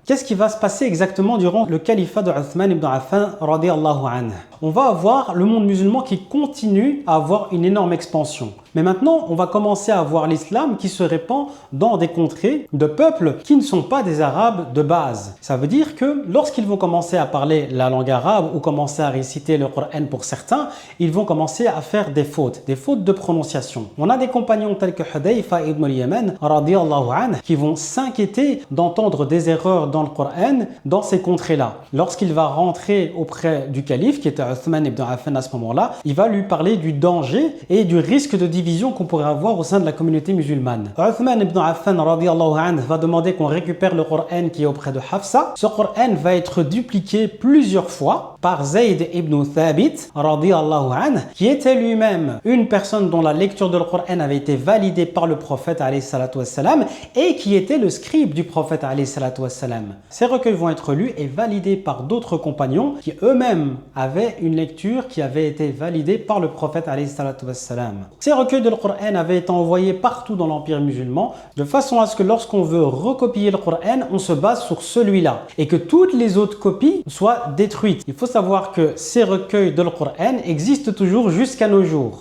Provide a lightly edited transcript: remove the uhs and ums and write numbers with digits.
Qu'est-ce qui va se passer exactement durant le califat de Uthman ibn Affan radiyallahu anhu? On va avoir le monde musulman qui continue à avoir une énorme expansion. Mais maintenant, on va commencer à voir l'islam qui se répand dans des contrées de peuples qui ne sont pas des Arabes de base. Ça veut dire que lorsqu'ils vont commencer à parler la langue arabe ou commencer à réciter le Coran pour certains, ils vont commencer à faire des fautes de prononciation. On a des compagnons tels que Hudayfa ibn al-Yaman radiyallahu anhu qui vont s'inquiéter d'entendre des erreurs dans le Coran dans ces contrées-là. Lorsqu'il va rentrer auprès du calife qui était Uthman ibn Affan à ce moment-là, il va lui parler du danger et du risque de division qu'on pourrait avoir au sein de la communauté musulmane. Uthman ibn Affan radiyallahu anhu va demander qu'on récupère le Coran qui est auprès de Hafsa. Ce Coran va être dupliqué plusieurs fois par Zayd ibn Thabit radiyallahu anhu, qui était lui-même une personne dont la lecture de le Coran avait été validée par le prophète alayhi salatu wassalam et qui était le scribe du prophète alayhi salatu wassalam. Ces recueils vont être lus et validés par d'autres compagnons qui eux-mêmes avaient une lecture qui avait été validée par le prophète alayhi salatu wassalam. Ces recueils de le Coran avaient été envoyés partout dans l'empire musulman de façon à ce que lorsqu'on veut recopier le Coran, on se base sur celui-là et que toutes les autres copies soient détruites. Il faut savoir que ces recueils de le Coran existent toujours jusqu'à nos jours.